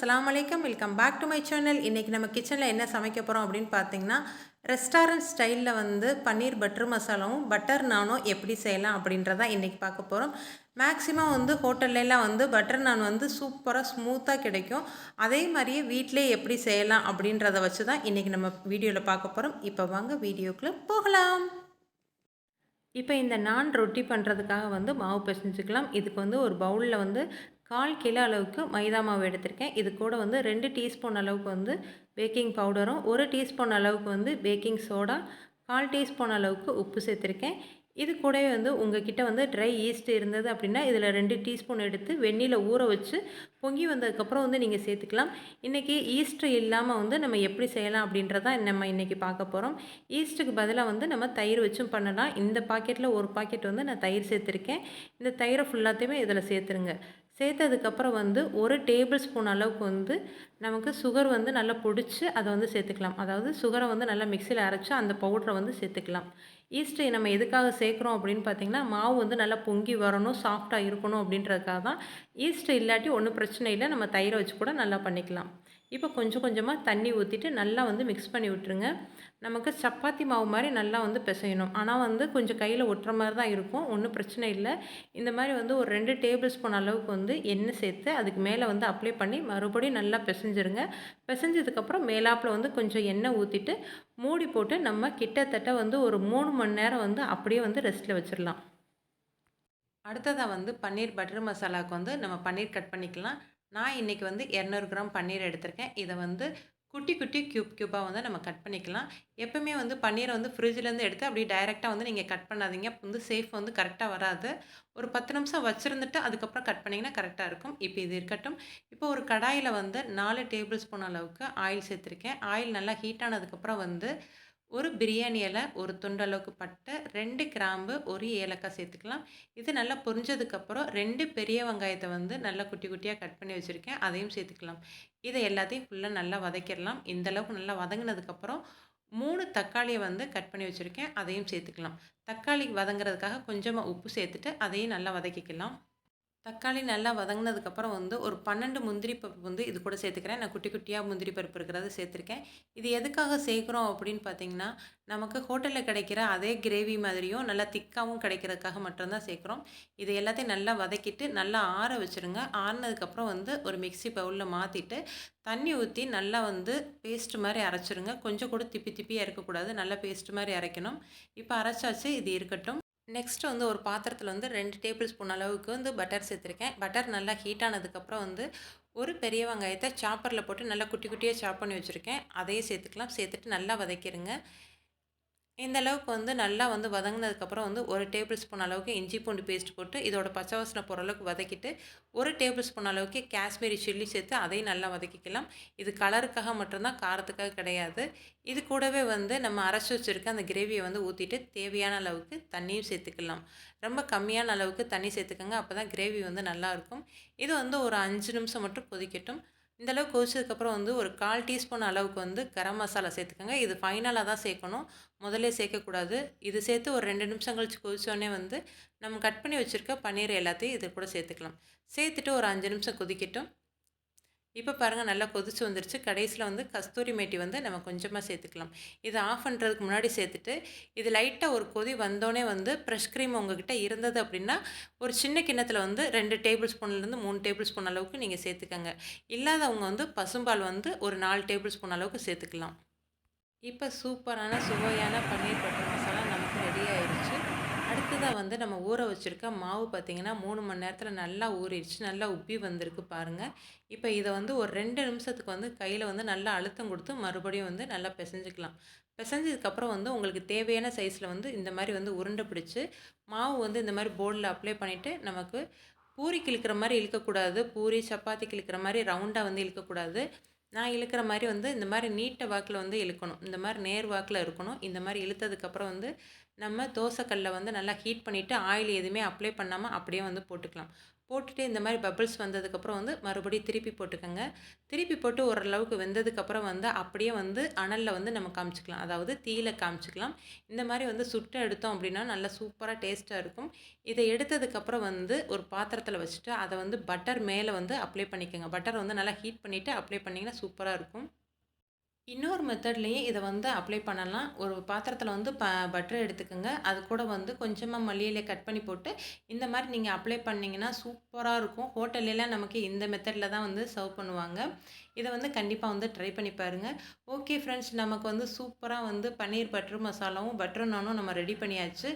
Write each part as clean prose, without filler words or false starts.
அஸ்ஸலாமு அலைக்கும். Welcome back to my channel. இன்றைக்கி நம்ம கிச்சனில் என்ன சமைக்க போகிறோம் அப்படின்னு பார்த்தீங்கன்னா, ரெஸ்டாரண்ட் ஸ்டைலில் வந்து பன்னீர் பட்டர் மசாலாவும் பட்டர் நானும் எப்படி செய்யலாம் அப்படின்றதான் இன்றைக்கி பார்க்க போகிறோம். மேக்ஸிமம் வந்து ஹோட்டல்லாம் வந்து பட்டர் நான் வந்து சூப்பராக ஸ்மூத்தாக கிடைக்கும். அதே மாதிரியே வீட்டிலே எப்படி செய்யலாம் அப்படின்றத வச்சு தான் இன்றைக்கி நம்ம வீடியோவில் பார்க்க போகிறோம். இப்போ வாங்க வீடியோக்குள்ளே போகலாம். இப்போ இந்த நான் ரொட்டி பண்ணுறதுக்காக வந்து மாவு பிசைஞ்சுக்கலாம். இதுக்கு வந்து ஒரு பவுலில் வந்து 1/4 கிலோ அளவுக்கு மைதா மாவு எடுத்திருக்கேன். இது கூட வந்து 2 டீஸ்பூன் அளவுக்கு வந்து பேக்கிங் பவுடரும், 1 டீஸ்பூன் அளவுக்கு வந்து பேக்கிங் சோடா, 1/4 டீஸ்பூன் அளவுக்கு உப்பு சேர்த்துருக்கேன். இது கூடவே வந்து உங்ககிட்ட வந்து ட்ரை ஈஸ்ட் இருந்தது அப்படின்னா இதில் 2 டீஸ்பூன் எடுத்து வெந்நீரில் ஊற வச்சு பொங்கி வந்ததுக்கப்புறம் வந்து நீங்கள் சேர்த்துக்கலாம். இன்றைக்கி ஈஸ்ட் இல்லாமல் வந்து நம்ம எப்படி செய்யலாம் அப்படின்றதான் நம்ம இன்றைக்கி பார்க்க போகிறோம். ஈஸ்ட்டுக்கு பதிலாக வந்து நம்ம தயிர் வச்சும் பண்ணலாம். இந்த பாக்கெட்டில் ஒரு பாக்கெட் வந்து நான் தயிர் சேர்த்துருக்கேன். இந்த தயிரை ஃபுல்லாத்தையுமே இதில் சேர்த்துருங்க. சேர்த்ததுக்கப்புறம் வந்து 1 டேபிள் ஸ்பூன் அளவுக்கு வந்து நமக்கு சுகர் வந்து நல்லா பொடிச்சு அதை வந்து சேர்த்துக்கலாம். அதாவது சுகரை வந்து நல்லா மிக்சியில் அரைச்சி அந்த பவுடரை வந்து சேர்த்துக்கலாம். ஈஸ்ட்டு நம்ம எதுக்காக சேர்க்குறோம் அப்படின்னு பார்த்திங்கன்னா, மாவு வந்து நல்லா பொங்கி வரணும், சாஃப்டாக இருக்கணும் அப்படின்றதுக்காக தான். ஈஸ்ட்டு இல்லாட்டி ஒன்றும் பிரச்சனை இல்லை, நம்ம தயிரை வச்சு கூட நல்லா பண்ணிக்கலாம். இப்போ கொஞ்சம் கொஞ்சமாக தண்ணி ஊற்றிட்டு நல்லா வந்து மிக்ஸ் பண்ணி விட்டுருங்க. நமக்கு சப்பாத்தி மாவு மாதிரி நல்லா வந்து பிசையணும். ஆனால் வந்து கொஞ்சம் கையில் ஒட்டுற மாதிரி தான் இருக்கும், ஒன்றும் பிரச்சனை இல்லை. இந்த மாதிரி வந்து ஒரு 2 டேபிள் ஸ்பூன் அளவுக்கு வந்து எண்ணெய் சேர்த்து அதுக்கு மேலே வந்து அப்ளை பண்ணி மறுபடியும் நல்லா பிசைஞ்சிருங்க. பிசைஞ்சதுக்கப்புறம் மேலாப்பில் வந்து கொஞ்சம் எண்ணெய் ஊற்றிட்டு மூடி போட்டு நம்ம கிட்டத்தட்ட வந்து ஒரு 3 மணி நேரம் வந்து அப்படியே வந்து ரெஸ்ட்டில் வச்சிடலாம். அடுத்ததாக வந்து பன்னீர் பட்டர் மசாலாவுக்கு வந்து நம்ம பன்னீர் கட் பண்ணிக்கலாம். நான் இன்றைக்கி வந்து 200 கிராம் பன்னீர் எடுத்திருக்கேன். இதை வந்து குட்டி குட்டி க்யூபாக வந்து நம்ம கட் பண்ணிக்கலாம். எப்பவுமே வந்து பன்னீரை வந்து ஃப்ரிட்ஜிலேருந்து எடுத்து அப்படியே டைரெக்டாக வந்து நீங்கள் கட் பண்ணாதீங்க. வந்து சேஃப் வந்து கரெக்டாக வராது. ஒரு 10 நிமிஷம் வச்சுருந்துட்டு அதுக்கப்புறம் கட் பண்ணிங்கன்னா கரெக்டாக இருக்கும். இப்போ இது இருக்கட்டும். இப்போ ஒரு கடாயில் வந்து 4 டேபிள் ஸ்பூன் அளவுக்கு ஆயில் சேர்த்துருக்கேன். ஆயில் நல்லா ஹீட் ஆனதுக்கப்புறம் வந்து ஒரு பிரியாணி இலை, ஒரு துண்டு அளவுக்கு பட்டை, 2 கிராம்பு, 1 ஏலக்காய் சேர்த்துக்கலாம். இது நல்லா பொரிஞ்சதுக்கப்புறம் 2 பெரிய வெங்காயத்தை வந்து நல்லா குட்டி குட்டியாக கட் பண்ணி வச்சுருக்கேன். அதையும் சேர்த்துக்கலாம். இதை எல்லாத்தையும் ஃபுல்லாக நல்லா வதக்கிடலாம். இந்தளவுக்கு நல்லா வதங்கினதுக்கப்புறம் 3 தக்காளியை வந்து கட் பண்ணி வச்சுருக்கேன். அதையும் சேர்த்துக்கலாம். தக்காளி வதங்குறதுக்காக கொஞ்சமாக உப்பு சேர்த்துட்டு அதையும் நல்லா வதக்கிக்கலாம். தக்காளி நல்லா வதங்கினதுக்கப்புறம் வந்து ஒரு 12 முந்திரி பருப்பு வந்து இது கூட சேர்த்துக்கிறேன். நான் குட்டி குட்டியாக முந்திரி பருப்பு இருக்கிறத சேர்த்துருக்கேன். இது எதுக்காக சேர்க்குறோம் அப்படின்னு பார்த்தீங்கன்னா, நமக்கு ஹோட்டலில் கிடைக்கிற அதே கிரேவி மாதிரியும் நல்லா திக்காகவும் கிடைக்கிறதுக்காக மட்டும்தான் சேர்க்குறோம். இது எல்லாத்தையும் நல்லா வதக்கிட்டு நல்லா ஆற வச்சுருங்க. ஆறினதுக்கப்புறம் வந்து ஒரு மிக்ஸி பவுலில் மாற்றிட்டு தண்ணி ஊற்றி நல்லா வந்து பேஸ்ட் மாதிரி அரைச்சிருங்க. கொஞ்சம் கூட திப்பி திப்பியாக இருக்கக்கூடாது, நல்லா பேஸ்ட் மாதிரி அரைக்கணும். இப்போ அரைச்சாச்சு, இது இருக்கட்டும். நெக்ஸ்ட்டு வந்து ஒரு பாத்திரத்தில் வந்து 2 டேபிள் ஸ்பூன் அளவுக்கு வந்து பட்டர் சேர்த்துருக்கேன். பட்டர் நல்லா ஹீட் ஆனதுக்கப்புறம் வந்து ஒரு பெரிய வெங்காயத்தை சாப்பரில் போட்டு நல்லா குட்டி குட்டியாக சாப் பண்ணி வச்சுருக்கேன். அதையே சேர்த்துக்கலாம். சேர்த்துட்டு நல்லா வதக்கிடுங்க. இந்த அளவுக்கு வந்து நல்லா வந்து வதங்கினதுக்கப்புறம் வந்து 1 டேபிள் ஸ்பூன் அளவுக்கு இஞ்சி பூண்டு பேஸ்ட் போட்டு இதோட பச்சை வாசனை போகிற அளவுக்கு வதக்கிட்டு 1 டேபிள் ஸ்பூன் அளவுக்கு காஷ்மீரி சில்லி சேர்த்து அதையும் நல்லா வதக்கிக்கலாம். இது கலருக்காக மட்டும்தான், காரத்துக்காக கிடையாது. இது கூடவே வந்து நம்ம அரைச்சி வச்சுருக்க அந்த கிரேவியை வந்து ஊற்றிட்டு தேவையான அளவுக்கு தண்ணியும் சேர்த்துக்கலாம். ரொம்ப கம்மியான அளவுக்கு தண்ணி சேர்த்துக்கோங்க. அப்போ தான் கிரேவி வந்து நல்லாயிருக்கும். இது வந்து ஒரு 5 நிமிஷம் மட்டும் கொதிக்கட்டும். இந்தளவு கொதிச்சதுக்கப்புறம் வந்து ஒரு 1/4 டீஸ்பூன் அளவுக்கு வந்து கரம் மசாலா சேர்த்துக்கோங்க. இது ஃபைனலாக தான் சேர்க்கணும், முதல்ல சேர்க்கக்கூடாது. இது சேர்த்து ஒரு 2 நிமிஷம் கழிச்சு கொதிச்சோடனே வந்து நம்ம கட் பண்ணி வச்சுருக்க பன்னீர் எல்லாத்தையும் இது கூட சேர்த்துக்கலாம். சேர்த்துட்டு ஒரு 5 நிமிஷம் கொதிக்கட்டும். இப்போ பாருங்கள், நல்லா கொதிச்சு வந்துருச்சு. கடைசியில் வந்து கஸ்தூரி மேட்டி வந்து நம்ம கொஞ்சமாக சேர்த்துக்கலாம். இதை ஆஃப் பண்ணுறதுக்கு முன்னாடி சேர்த்துட்டு இது லைட்டாக ஒரு கொதி வந்தோடனே வந்து ஃப்ரெஷ் க்ரீம் உங்ககிட்ட இருந்தது அப்படின்னா ஒரு சின்ன கிண்ணத்தில் வந்து 2 டேபிள் ஸ்பூன்லேருந்து 3 டேபிள் ஸ்பூன் அளவுக்கு நீங்கள் சேர்த்துக்கங்க. இல்லாதவங்க வந்து பசும்பால் வந்து ஒரு 4 டேபிள் ஸ்பூன் அளவுக்கு சேர்த்துக்கலாம். இப்போ சூப்பரான சுவையான பன்னீர் பட்டர் மசாலா நமக்கு ரெடி ஆயிடுச்சு. அடுத்ததாக வந்து நம்ம ஊற வச்சுருக்க மாவு பார்த்திங்கன்னா 3 மணி நேரத்தில் நல்லா ஊறிடுச்சு, நல்லா உப்பி வந்திருக்கு பாருங்கள். இப்போ இதை வந்து ஒரு 2 நிமிஷத்துக்கு வந்து கையில் வந்து நல்லா அழுத்தம் கொடுத்து மறுபடியும் வந்து நல்லா பிசைஞ்சிக்கலாம். பிசைஞ்சதுக்கப்புறம் வந்து உங்களுக்கு தேவையான சைஸில் வந்து இந்த மாதிரி வந்து உருண்டை பிடிச்சி மாவு வந்து இந்த மாதிரி போர்டில் அப்ளை பண்ணிவிட்டு நமக்கு பூரி கிழிக்கிற மாதிரி இழுக்கக்கூடாது, பூரி சப்பாத்தி கிழிக்கிற மாதிரி ரவுண்டாக வந்து இழுக்கக்கூடாது. நான் இழுக்கிற மாதிரி வந்து இந்த மாதிரி நீட்ட வாக்கில் வந்து இழுக்கணும். இந்த மாதிரி நேர் வாக்கில் இருக்கணும். இந்த மாதிரி இழுத்ததுக்கப்புறம் வந்து நம்ம தோசைக்கல்லை வந்து நல்லா ஹீட் பண்ணிவிட்டு ஆயில் எதுவுமே அப்ளை பண்ணாமல் அப்படியே வந்து போட்டுக்கலாம். போட்டுட்டு இந்த மாதிரி பபிள்ஸ் வந்ததுக்கப்புறம் வந்து மறுபடியும் திருப்பி போட்டுக்கோங்க. திருப்பி போட்டு ஓரளவுக்கு வெந்ததுக்கப்புறம் வந்து அப்படியே வந்து அனலில் வந்து நம்ம காமிச்சிக்கலாம். அதாவது தீயில காமிச்சிக்கலாம். இந்த மாதிரி வந்து சுட்டு எடுத்தோம் அப்படின்னா நல்லா சூப்பராக டேஸ்ட்டாக இருக்கும். இதை எடுத்ததுக்கப்புறம் வந்து ஒரு பாத்திரத்தில் வச்சுட்டு அதை வந்து பட்டர் மேலே வந்து அப்ளை பண்ணிக்கோங்க. பட்டர் வந்து நல்லா ஹீட் பண்ணிவிட்டு அப்ளை பண்ணிங்கன்னா சூப்பராக இருக்கும். இன்னொரு மெத்தட்லேயும் இதை வந்து அப்ளை பண்ணலாம். ஒரு பாத்திரத்தில் வந்து பட்டர் எடுத்துக்கோங்க. அது கூட வந்து கொஞ்சமாக மல்லி இலைய கட் பண்ணி போட்டு இந்த மாதிரி நீங்கள் அப்ளை பண்ணிங்கன்னா சூப்பராக இருக்கும். ஹோட்டல்லாம் நமக்கு இந்த மெத்தடில் தான் வந்து சர்வ் பண்ணுவாங்க. இதை வந்து கண்டிப்பாக வந்து ட்ரை பண்ணி பாருங்கள். ஓகே ஃப்ரெண்ட்ஸ், நமக்கு வந்து சூப்பராக வந்து பன்னீர் பட்டர் மசாலாவும் பட்டர் நானும் நம்ம ரெடி பண்ணியாச்சு.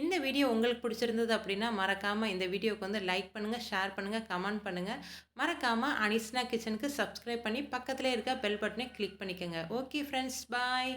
இந்த வீடியோ உங்களுக்கு பிடிச்சிருந்தது அப்படின்னா மறக்காமல் இந்த வீடியோவுக்கு வந்து லைக் பண்ணுங்கள், ஷேர் பண்ணுங்கள், கமெண்ட் பண்ணுங்கள். மறக்காமல் அனிஸ்னா கிச்சனுக்கு சப்ஸ்கிரைப் பண்ணி பக்கத்தில் இருக்க பெல் பட்டனை கிளிக் பண்ணிக்கோங்க. ஓகே ஃப்ரெண்ட்ஸ், பாய்.